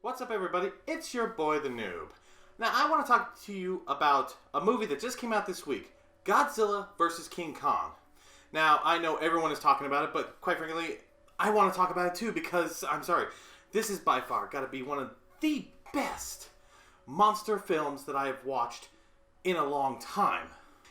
What's up, everybody? It's your boy, the Noob. Now, I want to talk to you about a movie that just came out this week, Godzilla vs. King Kong. Now, I know everyone is talking about it, but quite frankly, I want to talk about it too because, I'm sorry, this is by far got to be one of the best monster films that I have watched in a long time.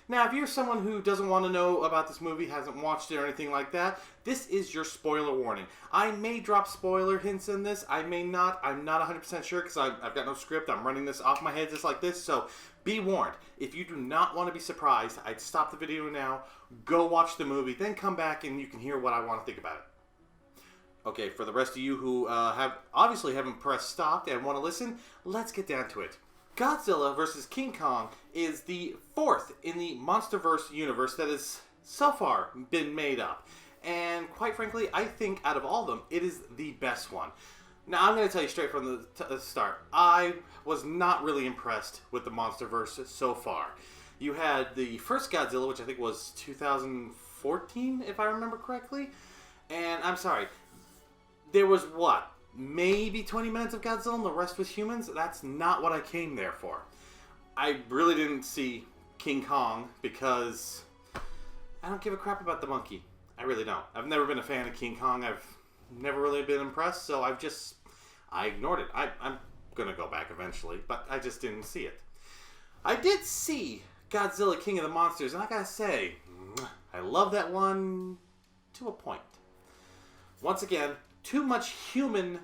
Now, if you're someone who doesn't want to know about this movie, hasn't watched it or anything like that, this is your spoiler warning. I may drop spoiler hints in this. I may not. I'm not 100% sure because I've got no script. I'm running this off my head just like this. So be warned. If you do not want to be surprised, I'd stop the video now, go watch the movie, then come back and you can hear what I want to think about it. Okay, for the rest of you who obviously haven't pressed stop and want to listen, let's get down to it. Godzilla vs. King Kong is the fourth in the MonsterVerse universe that has so far been made up. And quite frankly, I think out of all of them, it is the best one. Now, I'm going to tell you straight from the start, I was not really impressed with the MonsterVerse so far. You had the first Godzilla, which I think was 2014, if I remember correctly. And I'm sorry, there was what? Maybe 20 minutes of Godzilla and the rest was humans? That's not what I came there for. I really didn't see King Kong because I don't give a crap about the monkey. I really don't. I've never been a fan of King Kong. I've never really been impressed, so I ignored it. I'm going to go back eventually, but I just didn't see it. I did see Godzilla King of the Monsters, and I gotta say, I love that one to a point. Once again, too much human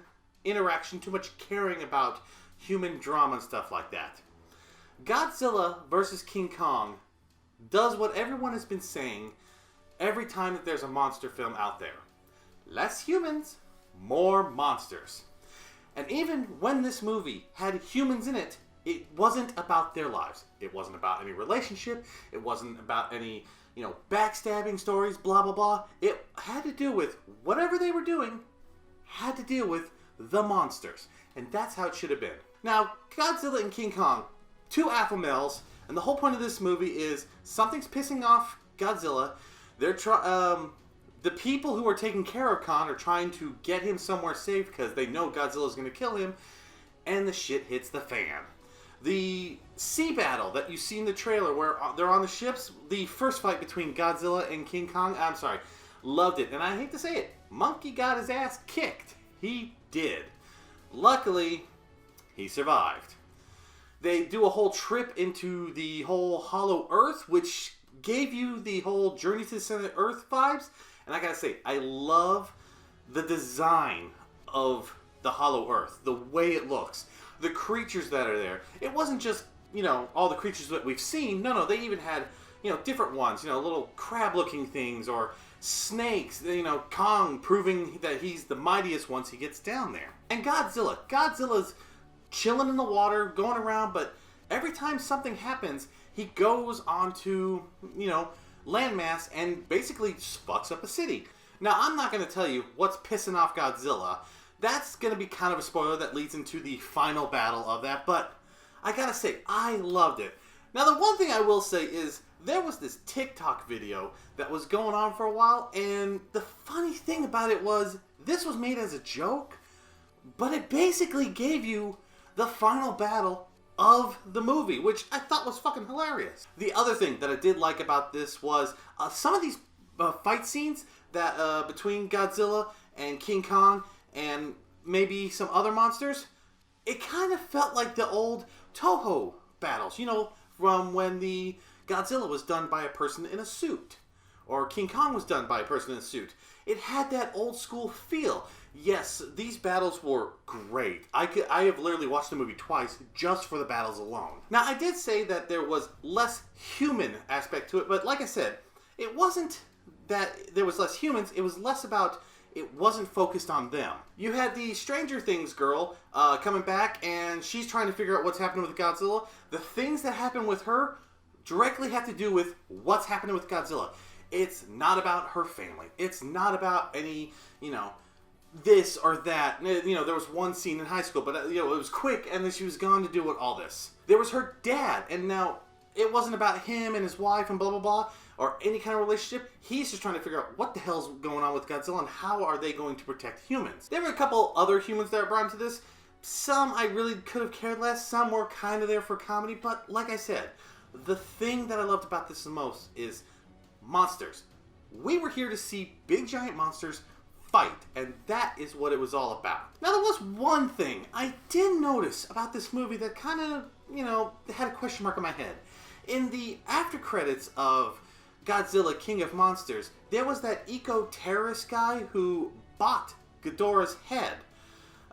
interaction, too much caring about human drama and stuff like that. Godzilla vs. King Kong does what everyone has been saying every time that there's a monster film out there. Less humans, more monsters. And even when this movie had humans in it, it wasn't about their lives. It wasn't about any relationship. It wasn't about any, backstabbing stories, blah, blah, blah. It had to do with whatever they were doing had to deal with the monsters. And that's how it should have been. Now, Godzilla and King Kong, two alpha males, and the whole point of this movie is something's pissing off Godzilla. They're the people who are taking care of Kong are trying to get him somewhere safe because they know Godzilla's going to kill him, and the shit hits the fan. The sea battle that you see in the trailer where they're on the ships, the first fight between Godzilla and King Kong, I'm sorry, loved it. And I hate to say it, Monkey got his ass kicked. He did. Luckily, he survived. They do a whole trip into the whole Hollow Earth, which gave you the whole Journey to the Center of Earth vibes. And I gotta say, I love the design of the Hollow Earth, the way it looks, the creatures that are there. It wasn't just, all the creatures that we've seen. No, they even had, different ones, little crab-looking things or snakes, Kong proving that he's the mightiest once he gets down there. And Godzilla's chilling in the water, going around, but every time something happens, he goes onto, landmass and basically just fucks up a city. Now, I'm not going to tell you what's pissing off Godzilla. That's going to be kind of a spoiler that leads into the final battle of that, but I gotta say, I loved it. Now, the one thing I will say is there was this TikTok video that was going on for a while, and the funny thing about it was this was made as a joke, but it basically gave you the final battle of the movie, which I thought was fucking hilarious. The other thing that I did like about this was some of these fight scenes that between Godzilla and King Kong and maybe some other monsters, it kind of felt like the old Toho battles, from when the Godzilla was done by a person in a suit, or King Kong was done by a person in a suit. It had that old school feel. Yes, these battles were great. I have literally watched the movie twice just for the battles alone. Now, I did say that there was less human aspect to it, but like I said, it wasn't that there was less humans. It was less about, it wasn't focused on them. You had the Stranger Things girl coming back, and she's trying to figure out what's happening with Godzilla. The things that happen with her directly have to do with what's happening with Godzilla. It's not about her family. It's not about any, this or that. There was one scene in high school, but it was quick, and then she was gone to do all this. There was her dad, and now it wasn't about him and his wife and blah, blah, blah, or any kind of relationship. He's just trying to figure out what the hell's going on with Godzilla and how are they going to protect humans. There were a couple other humans that were brought into this. Some I really could have cared less. Some were kind of there for comedy. But like I said, the thing that I loved about this the most is monsters. We were here to see big giant monsters fight, and that is what it was all about. Now, there was one thing I did notice about this movie that kind of, had a question mark in my head. In the after credits of Godzilla King of Monsters, there was that eco-terrorist guy who bought Ghidorah's head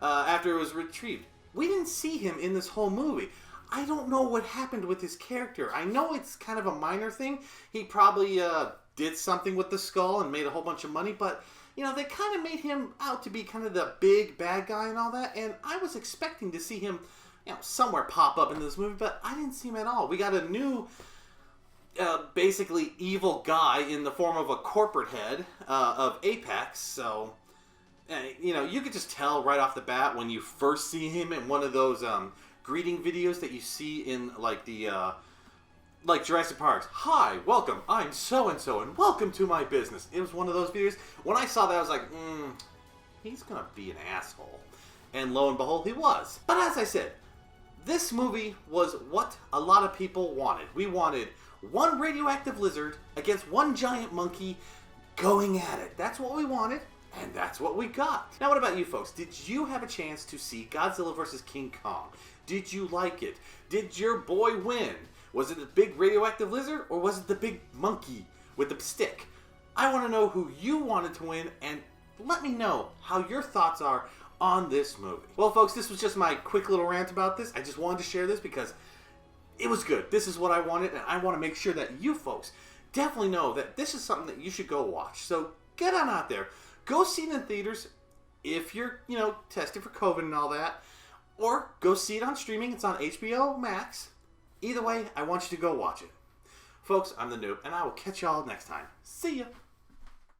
after it was retrieved. We didn't see him in this whole movie. I don't know what happened with his character. I know it's kind of a minor thing. He probably did something with the skull and made a whole bunch of money, but they kind of made him out to be kind of the big bad guy and all that, and I was expecting to see him somewhere pop up in this movie, but I didn't see him at all. We got a new basically evil guy in the form of a corporate head of Apex, so you could just tell right off the bat when you first see him in one of those greeting videos that you see in like the like Jurassic Park's, "Hi, welcome, I'm so-and-so, and welcome to my business." It was one of those videos. When I saw that, I was like, he's gonna be an asshole. And lo and behold, he was. But as I said, this movie was what a lot of people wanted. We wanted one radioactive lizard against one giant monkey going at it. That's what we wanted, and that's what we got. Now, what about you folks? Did you have a chance to see Godzilla vs. King Kong? Did you like it? Did your boy win? Was it the big radioactive lizard, or was it the big monkey with the stick? I want to know who you wanted to win, and let me know how your thoughts are on this movie. Well, folks, this was just my quick little rant about this. I just wanted to share this because it was good. This is what I wanted, and I want to make sure that you folks definitely know that this is something that you should go watch. So get on out there. Go see it in theaters if you're, tested for COVID and all that. Or go see it on streaming. It's on HBO Max. Either way, I want you to go watch it. Folks, I'm the Noob, and I will catch y'all next time. See ya!